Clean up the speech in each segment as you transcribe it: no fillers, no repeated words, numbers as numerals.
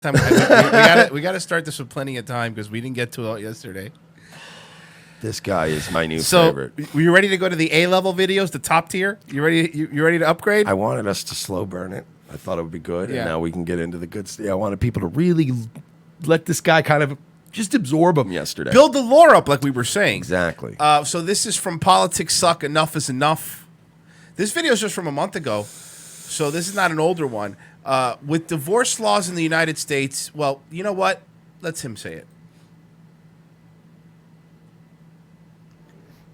We gotta start this with plenty of time because we didn't get to it yesterday. This guy is my new favorite. Were you ready to go to the A-level videos, the top tier? You ready? You ready to upgrade? I wanted us to slow burn it. I thought it would be good, Yeah. and now we can get into the good stuff. I wanted people to really let this guy kind of just absorb him yesterday. Build the lore up, like we were saying. Exactly. So this is from Politics Suck. Enough is enough. This video is just from a month ago, so this is not an older one. With divorce laws in the United States, well, you know what? Let's him say it.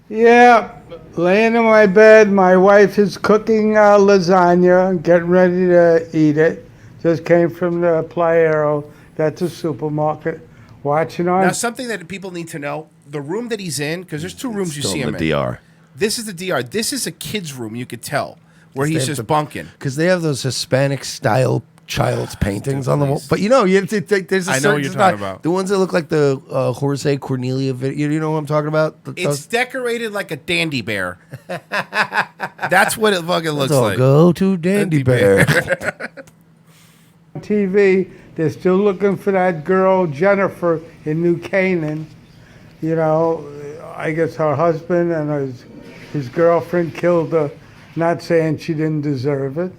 Yeah, laying in my bed, my wife is cooking lasagna, getting ready to eat it. Just came from the Playero, that's a supermarket. Watching on. Now, something that people need to know, the room that he's in, because there's two rooms you see him in. the DR. This is the DR. This is a kid's room, you could tell, where he's just bunking. Because they have those Hispanic-style child's paintings on the wall. But, you know, there's a I know what you're talking about. The ones that look like the Jorge Cornelia video. You know what I'm talking about? It's decorated like a dandy bear. That's what it fucking looks Let's all like. go to Dandy Bear. TV, they're still looking for that girl, Jennifer, in New Canaan. You know, I guess her husband and his girlfriend killed her, not saying she didn't deserve it,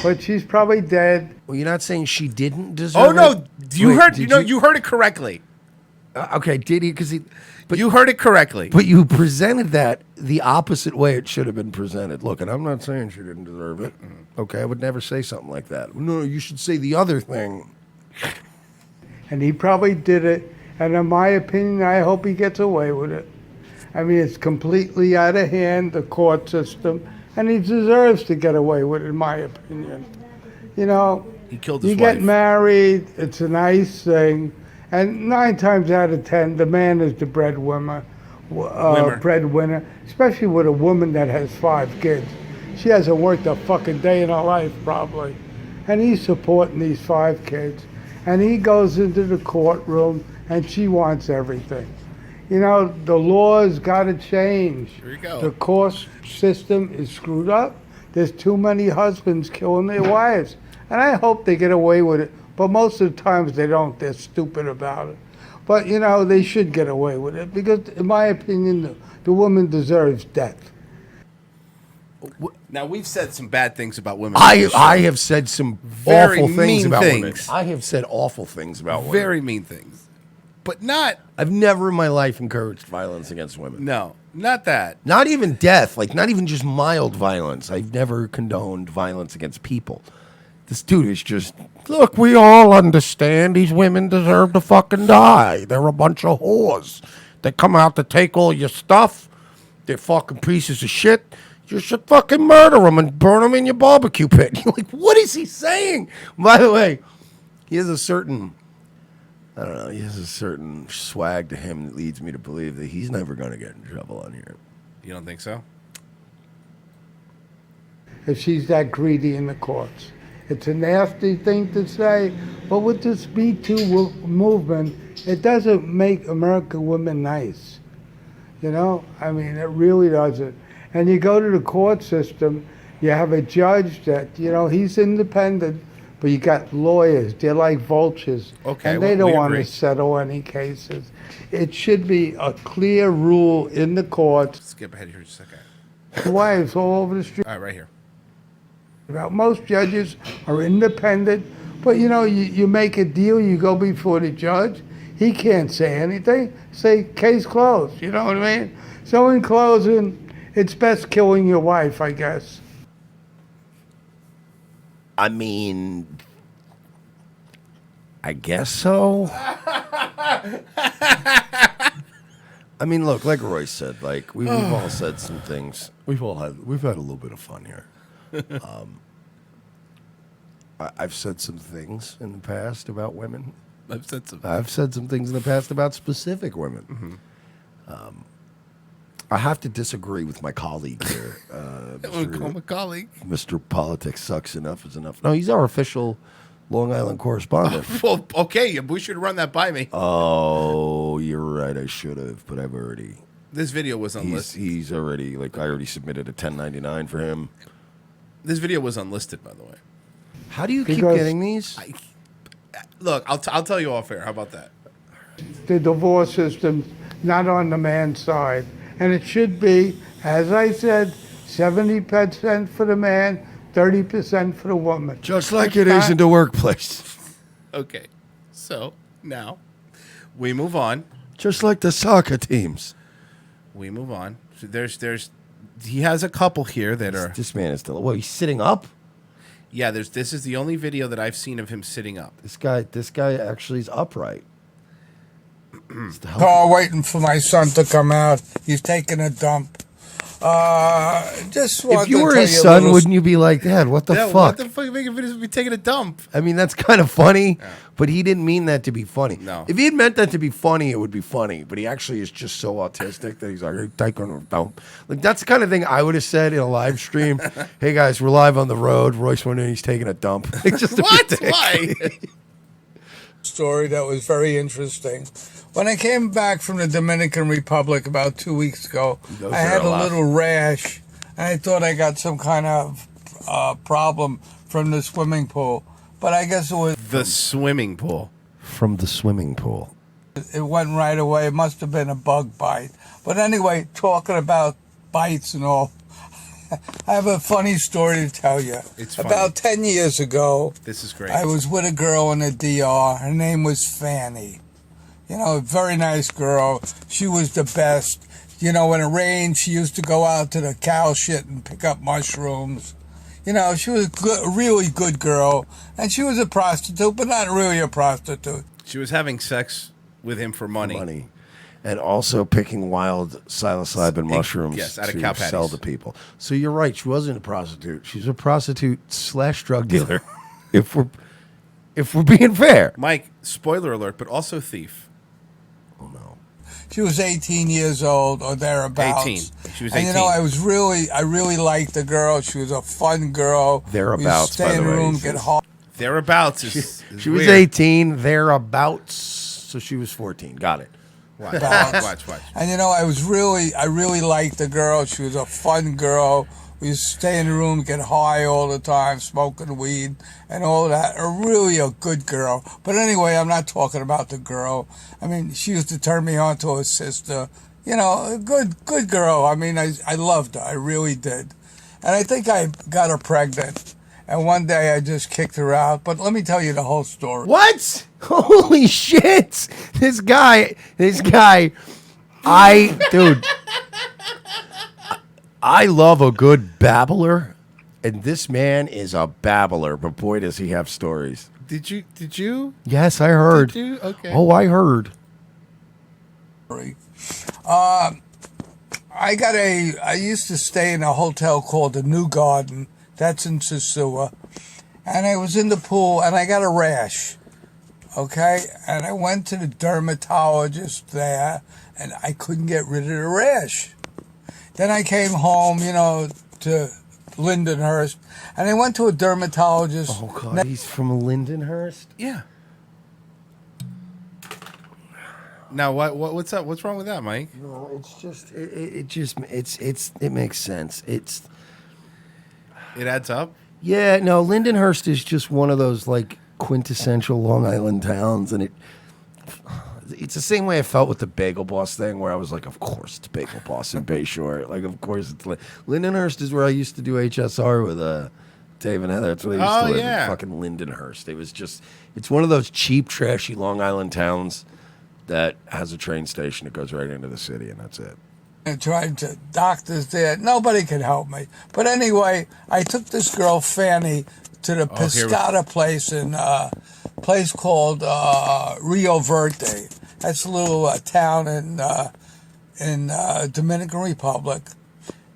but she's probably dead. Well, you're not saying she didn't deserve it? Oh, no. You heard it correctly. Okay, did he? But you heard it correctly. But you presented that the opposite way it should have been presented. Look, and I'm not saying she didn't deserve it. Okay, I would never say something like that. No, you should say the other thing. And he probably did it, and in my opinion, I hope he gets away with it. I mean, it's completely out of hand, the court system, and he deserves to get away with it, in my opinion. You know, he killed his you wife. get married, it's a nice thing, and 9 times out of 10, the man is the breadwinner, especially with a woman that has 5 kids. She hasn't worked a fucking day in her life, probably. And he's supporting these 5 kids. And he goes into the courtroom, and she wants everything. You know, the law's got to change. Here you go. The court system is screwed up. There's too many husbands killing their wives. And I hope they get away with it. But most of the times they don't. They're stupid about it. But, you know, they should get away with it. Because, in my opinion, the woman deserves death. Now, we've said some bad things about women. I have said some Very awful things mean about things. women. I have said awful things about women. Very mean things. But not... I've never in my life encouraged violence against women. No, not that. Not even death. Like, not even just mild violence. I've never condoned violence against people. This dude is just... Look, we all understand these women deserve to fucking die. They're a bunch of whores. They come out to take all your stuff. They're fucking pieces of shit. You should fucking murder them and burn them in your barbecue pit. You're like, what is he saying? By the way, he has a certain, I don't know, he has a certain swag to him that leads me to believe that he's never going to get in trouble on here. You don't think so? If she's that greedy in the courts. It's a nasty thing to say, but with this Me Too movement, it doesn't make American women nice. You know? I mean, it really doesn't. And you go to the court system, you have a judge that, you know, he's independent, but you got lawyers. They're like vultures. Okay, and they don't want to settle any cases. It should be a clear rule in the courts. Skip ahead here just a second. Wives all over the street. All right, right here. Most judges are independent, but, you know, you make a deal, you go before the judge. He can't say anything. Say, case closed. You know what I mean? So in closing... It's best killing your wife, I guess. I mean, I guess so. I mean, look, like Roy said, like we've all said some things. We've had a little bit of fun here. I've said some things in the past about women. I've said some things in the past about specific women. Mm-hmm. I have to disagree with my colleague here. Call my colleague. Mr. Politics Sucks. Enough is enough. No, he's our official Long Island correspondent. Well, okay, we should run that by me. Oh, you're right. I should have, but I've already. This video was unlisted. He's already, like, I already submitted a 1099 for him. This video was unlisted, by the way. How do you keep getting these? Look, I'll tell you off air. How about that? The divorce system's not on the man's side. And it should be, as I said, 70% for the man, 30% for the woman. Just like it is in the workplace. Okay. So now we move on. Just like the soccer teams. We move on. So he has a couple here that are. This man is still. What? He's sitting up. Yeah. This is the only video that I've seen of him sitting up. This guy actually is upright. Car waiting for my son to come out. He's taking a dump. Just If you were his son, wouldn't you be like, Dad, what the fuck? What the fuck? You making videos of me taking a dump? I mean, that's kind of funny, but he didn't mean that to be funny. No. If he had meant that to be funny, it would be funny. But he actually is just so autistic that he's like, hey, taking a dump. Like, that's the kind of thing I would have said in a live stream. Hey, guys, we're live on the road. Royce went in, he's taking a dump. It's just What? Why? story that was very interesting. When I came back from the Dominican Republic about 2 weeks ago, I had a little rash, and I thought I got some kind of problem from the swimming pool. But I guess it was The swimming pool. From the swimming pool. it went right away. It must have been a bug bite. But anyway, talking about bites and all, I have a funny story to tell you. It's funny. About 10 years ago, This is great. I was with a girl in the DR. Her name was Fanny. You know, a very nice girl. She was the best. You know, when it rained, she used to go out to the cow shit and pick up mushrooms. You know, she was a really good girl. And she was a prostitute, but not really a prostitute. She was having sex with him for money. And also picking wild psilocybin mushrooms yes, out of to cow sell patties. to people. So you're right. She wasn't a prostitute. She's a prostitute / drug dealer. if we're being fair. Mike, spoiler alert, but also thief. Oh no. She was 18 years old or thereabouts. 18. She was And you know, 18. I really liked the girl. She was a fun girl. Thereabouts, We by stay in the the way, room, he get says. hard. Thereabouts is She was weird. 18, thereabouts. So she was 14. Got it. Watch. And you know, I really liked the girl. She was a fun girl. We used to stay in the room, get high all the time, smoking weed and all that. Really a good girl. But anyway, I'm not talking about the girl. I mean, she used to turn me on to her sister. You know, a good girl. I mean, I loved her. I really did. And I think I got her pregnant. And one day I just kicked her out. But let me tell you the whole story. What? Holy shit. This guy, dude, I love a good babbler, and this man is a babbler, but boy, does he have stories. Did you? Yes, I heard. Did you? Okay. Oh, I heard. I used to stay in a hotel called the New Garden. That's in Sosua. And I was in the pool and I got a rash. Okay? And I went to the dermatologist there and I couldn't get rid of the rash. Then I came home, you know, to Lindenhurst, and I went to a dermatologist. Oh, God. He's from Lindenhurst? Yeah. Now what's up? What's wrong with that, Mike? No, it's just, it makes sense. It adds up. Yeah, no, Lindenhurst is just one of those, like, quintessential Long Island towns, and it's the same way I felt with the Bagel Boss thing, where I was like, of course it's Bagel Boss in Bayshore. Like, of course it's Lindenhurst is where I used to do HSR with Dave and Heather. That's where they used to live, in fucking Lindenhurst. It was just, it's one of those cheap, trashy Long Island towns that has a train station that goes right into the city, and that's it. And tried to doctors there. Nobody could help me. But anyway, I took this girl, Fanny, to the Pescata place in place called Rio Verde. That's a little town in Dominican Republic,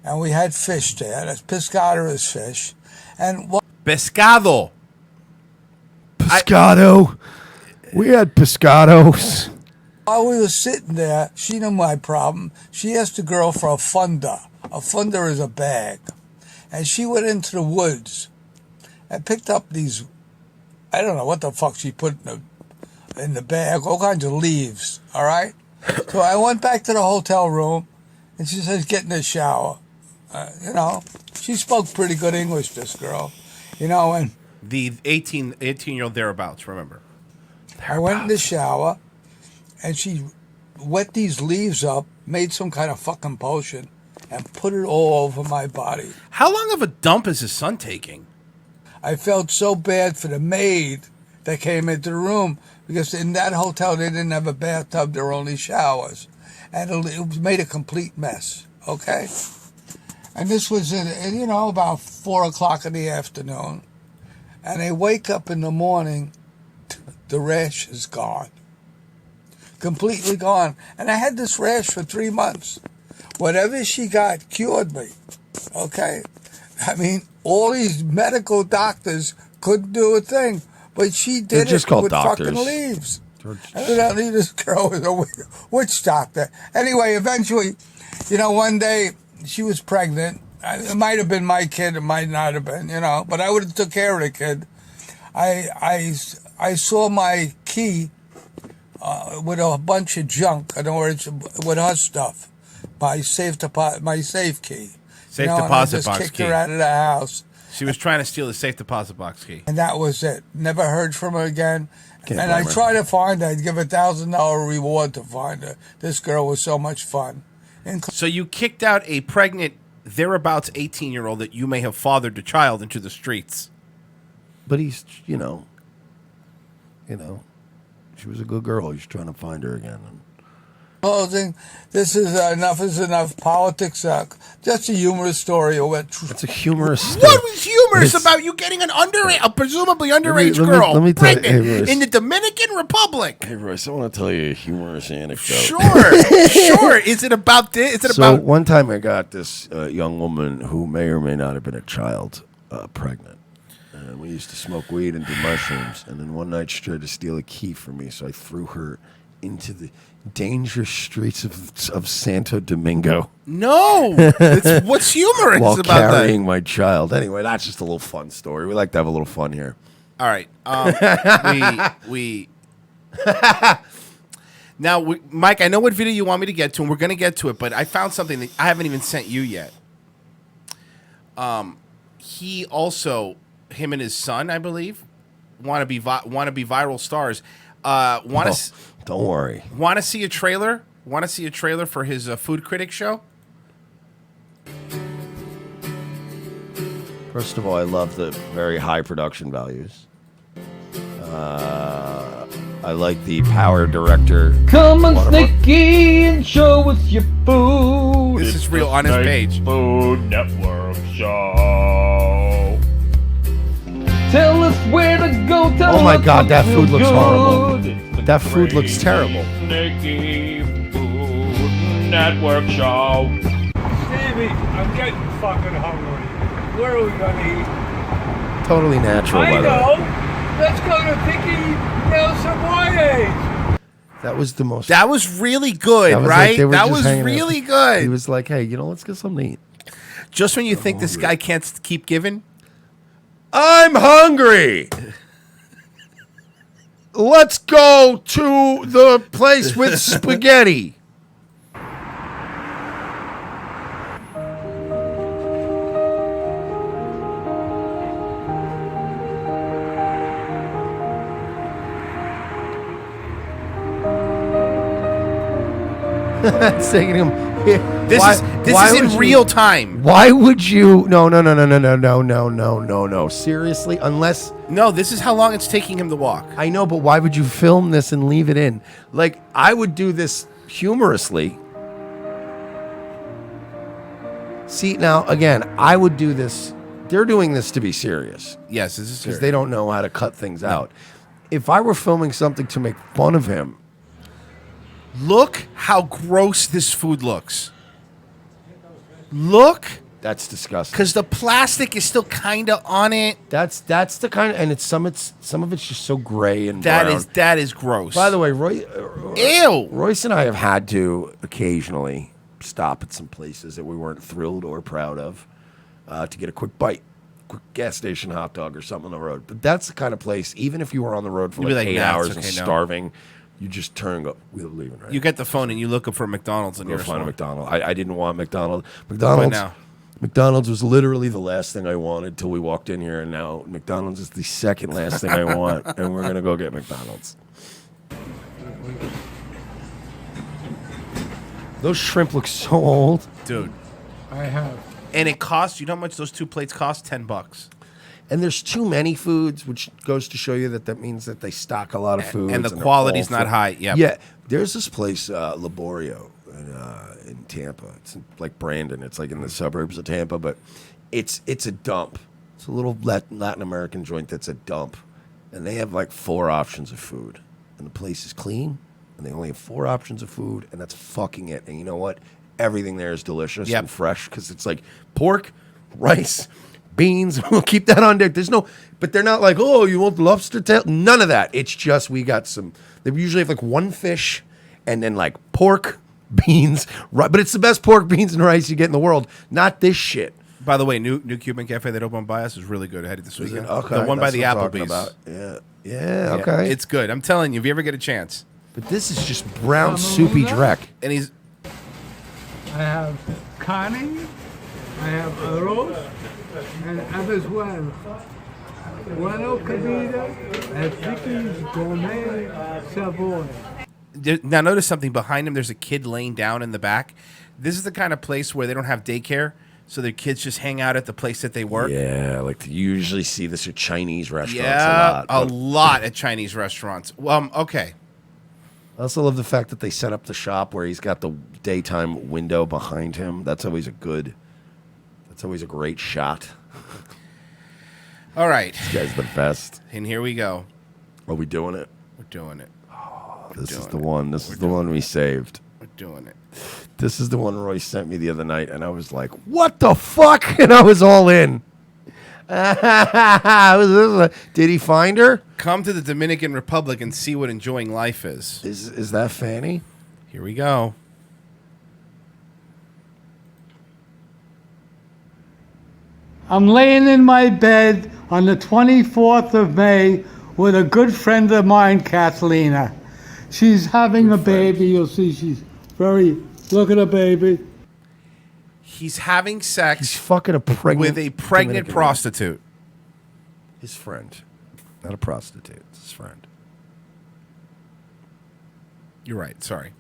and we had fish there. That's Pescata is fish, and Pescado. Pescado. We had pescados. while we were sitting there, she knew my problem. She asked the girl for a funda. A funda is a bag, and she went into the woods and picked up these. I don't know what the fuck she put in the bag, all kinds of leaves, all right? So I went back to the hotel room, and she says, get in the shower. You know, she spoke pretty good English, this girl. You know, and The 18-year-old thereabouts, remember. I went in the shower, and she wet these leaves up, made some kind of fucking potion, and put it all over my body. How long of a dump is his son taking? I felt so bad for the maid that came into the room because in that hotel they didn't have a bathtub, there were only showers. And it made a complete mess, okay? And this was, about 4 o'clock in the afternoon. And I wake up in the morning, the rash is gone. Completely gone. And I had this rash for 3 months. Whatever she got cured me, okay? I mean, all these medical doctors couldn't do a thing, but she did just it called with doctors. fucking leaves. Evidently, this girl was a witch doctor. Anyway, eventually, one day she was pregnant. It might have been my kid, it might not have been, but I would have took care of the kid. I saw my key with a bunch of junk, in other words, with her stuff, my safe key. Safe and I deposit just box kicked key. her out of the house. She was trying to steal the safe deposit box key. And that was it. Never heard from her again. Can't And I blame her. tried to find her. I'd give $1,000 reward to find her. This girl was so much fun. So you kicked out a pregnant, thereabouts 18-year-old that you may have fathered the child into the streets. But he's, she was a good girl. He's trying to find her again. Closing, this is enough is enough. Politics suck. Just a humorous story. It's a humorous What was humorous about you getting a presumably underage girl let me tell you, pregnant hey, Royce. in the Dominican Republic? Hey, Royce, I want to tell you a humorous anecdote. Sure. Is it about this? Is it So about... one time I got this young woman who may or may not have been a child pregnant. And we used to smoke weed and do mushrooms. And then one night she tried to steal a key from me, so I threw her into the dangerous streets of Santo Domingo. No. What's humorous while about carrying my child. Anyway, that's just a little fun story. We like to have a little fun here. All right. Now, Mike, I know what video you want me to get to, and we're going to get to it, but I found something that I haven't even sent you yet. He also, him and his son, I believe, want to be viral stars. Don't worry. Want to see a trailer? Want to see a trailer for his Food Critic show? First of all, I love the very high production values. I like the power director. Come on, Snicky, and show us your food. This is real on his page. Food Network Show. Tell us where to go. Tell Oh my us God, that what's food looks good. horrible. It's the That food looks Crazy terrible. Snicky Food Network Show. Stevie, I'm getting fucking hungry. Where are we gonna eat? Totally natural, I by the way. know. Let's go to Vicky Nelson White's. That was the most. That was really good, that was right? like they were That just was hanging out. really good. He was like, hey, let's get something to eat. Just when you think this guy can't keep giving. I'm hungry. Let's go to the place with spaghetti. It's taking him. This is in real time. Why would you? No. Seriously, unless No, this is how long it's taking him to walk. I know, but why would you film this and leave it in? Like, I would do this humorously. See, now again, I would do this. They're doing this to be serious Yes, this is because serious. they don't know how to cut things out. If I were filming something to make fun of him, Look how gross this food looks. Look, that's disgusting. because the plastic is still kind of on it. That's the kind of, and it's some of it's just so gray and That brown. is gross. By the way, Ew. Royce and I have had to occasionally stop at some places that we weren't thrilled or proud of to get a quick bite, quick gas station hot dog or something on the road. But that's the kind of place, even if you were on the road for You'd be like like, 8 "Nah, hours it's and okay, no." starving, you just turn and go, we're leaving, right? You get the phone and you look up for McDonald's and Go you're find a slow. McDonald's. I didn't want McDonald's. now? McDonald's was literally the last thing I wanted till we walked in here, and now McDonald's is the second last thing I want, and we're gonna go get McDonald's. Those shrimp look so old. Dude. I have. And it costs, you know how much those 2 plates cost? $10. And there's too many foods, which goes to show you that means that they stock a lot of food. And the quality's not high. Yep. Yeah. There's this place, Laborio, in Tampa. It's like Brandon. It's like in the suburbs of Tampa, but it's a dump. It's a little Latin American joint that's a dump. And they have like 4 options of food. And the place is clean. And they only have 4 options of food. And that's fucking it. And you know what? Everything there is delicious and fresh because it's like pork, rice, beans. We'll keep that on deck. There's no, but they're not like, oh, you want lobster tail? None of that. It's just we got some. They usually have like 1 fish and then like pork, beans, but it's the best pork, beans, and rice you get in the world. Not this shit. By the way, new Cuban cafe that opened by us is really good. I had it this weekend. Okay, the one by the that's what I'm talking Applebee's. about. Yeah, okay. It's good. I'm telling you, if you ever get a chance. But this is just brown soupy dreck. And he's. I have carne, I have arroz, and abezuela. Bueno comida, and Vicky's gourmet Savoy. Now notice something behind him. There's a kid laying down in the back. This is the kind of place where they don't have daycare, so their kids just hang out at the place that they work. Yeah, like you usually see this at Chinese restaurants a lot at Chinese restaurants. Okay. I also love the fact that they set up the shop where he's got the daytime window behind him. That's always a great shot. All right. This guy's the best. And here we go. Are we doing it? We're doing it. This is the one. This is the one we saved. We're doing it. This is the one Roy sent me the other night, and I was like, what the fuck? And I was all in. Did he find her? Come to the Dominican Republic and see what enjoying life is. Is that Fanny? Here we go. I'm laying in my bed on the 24th of May with a good friend of mine, Catalina. She's having a baby. You'll see she's very... Look at her baby. He's having sex. He's fucking a pregnant with a pregnant Dominican prostitute. His friend. Not a prostitute. It's his friend. You're right. Sorry.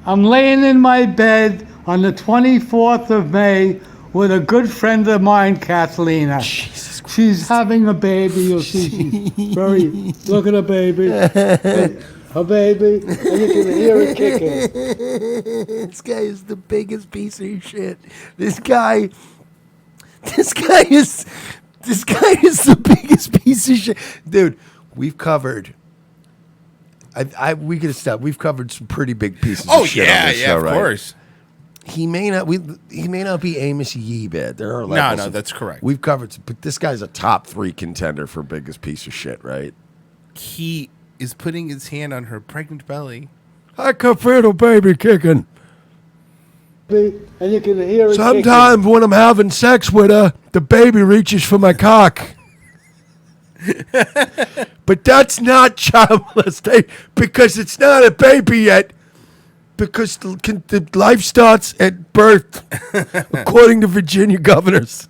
I'm laying in my bed on the 24th of May with a good friend of mine, Catalina. Jesus Christ. She's having a baby. You'll see she's very... Look at her baby. Her baby. And you can hear it kicking. This guy is the biggest piece of shit. This guy is the biggest piece of shit. Dude, we've covered... we could stop. We've covered some pretty big pieces of shit on this show, of right? course. He may not be Amos Yee bad. There are levels. No, that's correct. We've covered, but this guy's a top 3 contender for biggest piece of shit, right? He is putting his hand on her pregnant belly. I can feel the baby kicking. And you can hear it Sometimes when I'm having sex with her, the baby reaches for my cock. But that's not child molestation because it's not a baby yet. Because the life starts at birth, according to Virginia governors.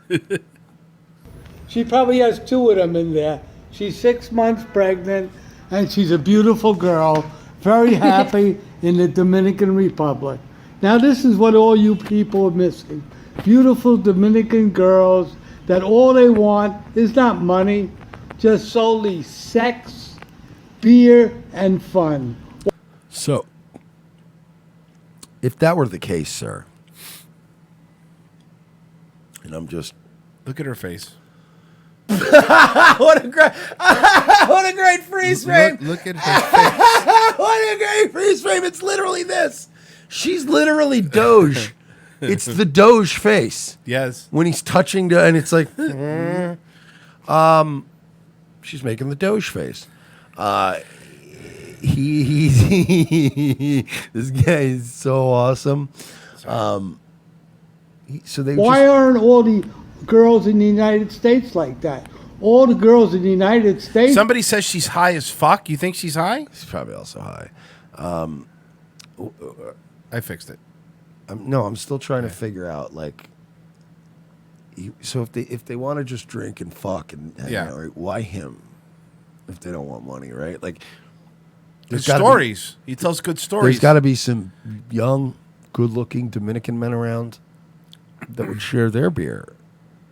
She probably has 2 of them in there. She's 6 months pregnant, and she's a beautiful girl, very happy in the Dominican Republic. Now, this is what all you people are missing. Beautiful Dominican girls that all they want is not money, just solely sex, beer, and fun. So, if that were the case, sir, and I'm just... Look at her face. what a great freeze frame! Look at her face. What a great freeze frame! It's literally this. She's literally Doge. It's the Doge face. Yes. When he's touching and it's like, she's making the Doge face. This guy is so awesome. Why aren't all the girls in the United States like that? All the girls in the United States. Somebody says she's high as fuck. You think she's high? She's probably also high. I fixed it. No, I'm still trying to figure out like. So if they want to just drink and fuck and hang out, right, why him? If they don't want money, right? Like. There's gotta Stories. He tells good stories. There's got to be some young, good-looking Dominican men around that would share their beer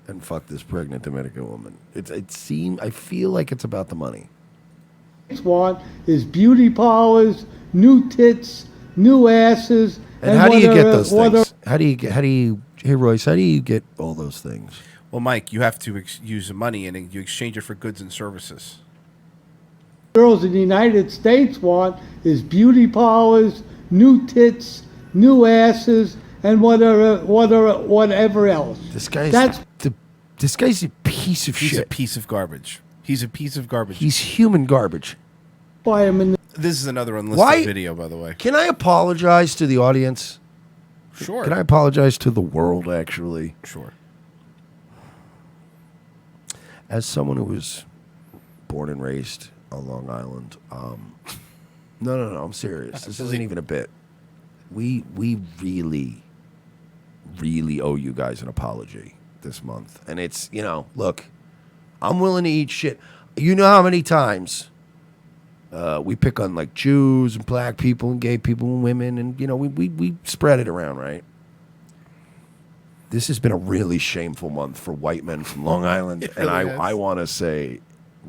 and fuck this pregnant Dominican woman. I feel like it's about the money. Want is beauty parlors, new tits, new asses. And how do you get those things? Hey Royce, how do you get all those things? Well, Mike, you have to use the money and you exchange it for goods and services. Girls in the United States want is beauty parlors, new tits, new asses, and whatever else. This guy's a piece of He's shit. a piece of garbage. He's a piece of garbage. He's human garbage. Why I'm in This is another unlisted video, by the way. Can I apologize to the audience? Sure. Can I apologize to the world, actually? Sure. As someone who was born and raised on Long Island, no, I'm serious. This isn't even a bit. We really, really owe you guys an apology this month. And it's, look, I'm willing to eat shit. You know how many times we pick on like Jews and black people and gay people and women, and we spread it around, right? This has been a really shameful month for white men from Long Island, and I want to say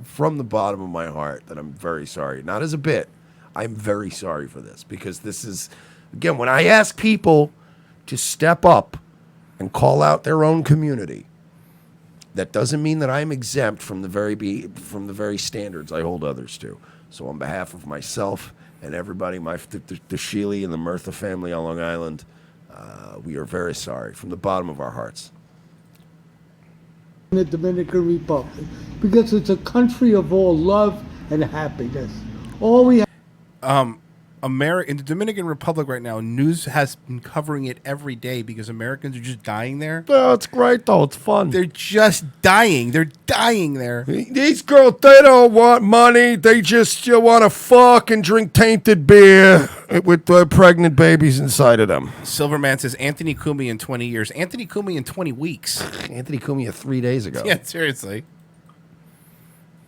from the bottom of my heart that I'm very sorry. Not as a bit, I'm very sorry for this, because this is, again, when I ask people to step up and call out their own community, that doesn't mean that I'm exempt from the very standards I hold others to. So on behalf of myself and everybody, the Sheely and the Murtha family on Long Island, we are very sorry from the bottom of our hearts. the Dominican Republic because it's a country of all love and happiness. All we have. In the Dominican Republic right now, news has been covering it every day because Americans are just dying there. Oh, it's great though. It's fun. They're just dying. They're dying there. These girls, they don't want money. They just want to fuck and drink tainted beer with pregnant babies inside of them. Silverman says Anthony Cumia in 20 years. Anthony Cumia in 20 weeks. Anthony Cumia 3 days ago. Yeah, seriously.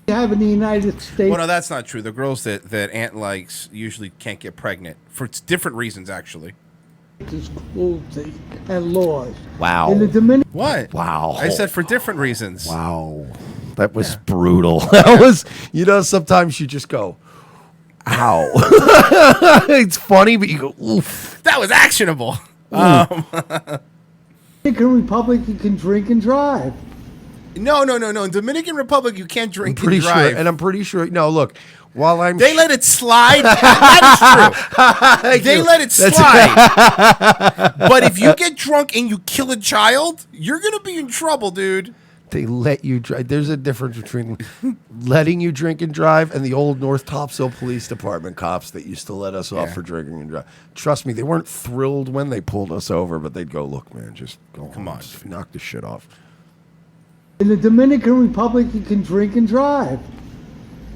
Have in the United States. Well, no, that's not true. The girls that Ant likes usually can't get pregnant for different reasons, actually. Is cruelty and laws. Wow. In the Dominican. What? Wow. I said for different reasons. Wow. That was brutal. That was, sometimes you just go, ow. It's funny, but you go, oof. That was actionable. Dominican Republic, you can drink and drive. No. In Dominican Republic, you can't drink and Pretty drive. sure, and I'm pretty sure. No, look, while I'm They let it slide. That is true. They let it slide. But if you get drunk and you kill a child, you're going to be in trouble, dude. They let you drive. There's a difference between letting you drink and drive and the old North Topsail Police Department cops that used to let us off for drinking and drive. Trust me, they weren't thrilled when they pulled us over, but they'd go, look, man, just go Come on, just knock this shit off. In the Dominican Republic, you can drink and drive.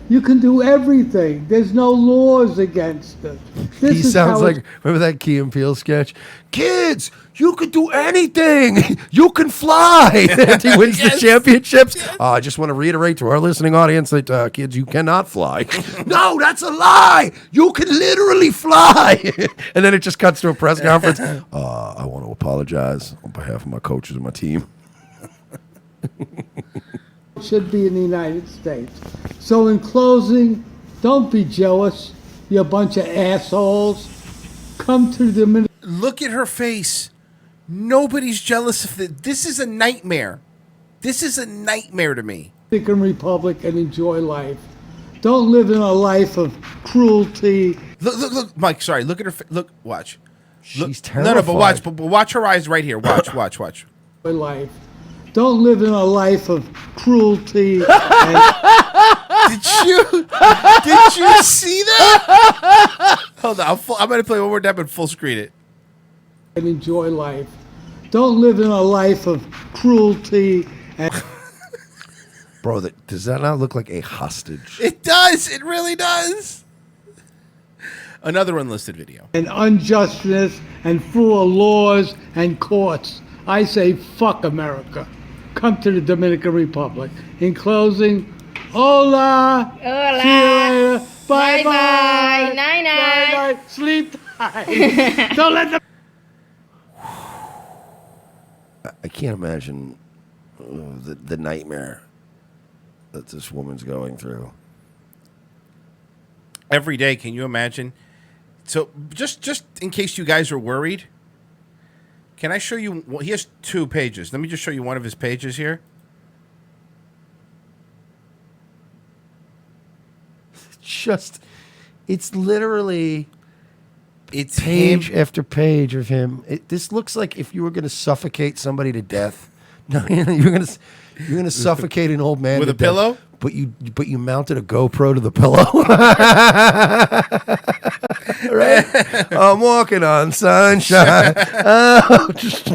You can do everything. There's no laws against it. He sounds like, remember that Key and Peele sketch? Kids, you can do anything. You can fly. And he wins the championships. Yes. I just want to reiterate to our listening audience that, kids, you cannot fly. No, that's a lie. You can literally fly. And then it just cuts to a press conference. I want to apologize on behalf of my coaches and my team. should be in the United States. So in closing, don't be jealous, you bunch of assholes. Come to the Dominican. Look at her face. Nobody's jealous of it. This is a nightmare. This is a nightmare to me. Republic and enjoy life. Don't live in a life of cruelty. Look, Mike. Sorry. Look at her. Look, watch. She's terrified. No, but watch her eyes right here. Watch. Enjoy life. Don't live in a life of cruelty. Did you see that? Hold on. I'm going to play one more time and full screen it. And enjoy life. Don't live in a life of cruelty. And Bro, does that not look like a hostage? It does. It really does. Another unlisted video. and unjustness and full of laws and courts. I say fuck America. Come to the Dominican Republic. In closing, hola. See you later. Bye Bye-bye. Night-night. Night-night. Sleep tight. Don't let the I can't imagine the nightmare that this woman's going through. Every day, can you imagine? So just in case you guys are worried, can I show you? Well, he has 2 pages. Let me just show you one of his pages here. It's literally It's page him. after page of him. This looks like if you were going to suffocate somebody to death. No, you're going to suffocate an old man With to a pillow? death, but you mounted a GoPro to the pillow. Right? I'm walking on sunshine. Oh, just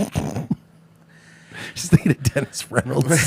thinking of Dennis Reynolds.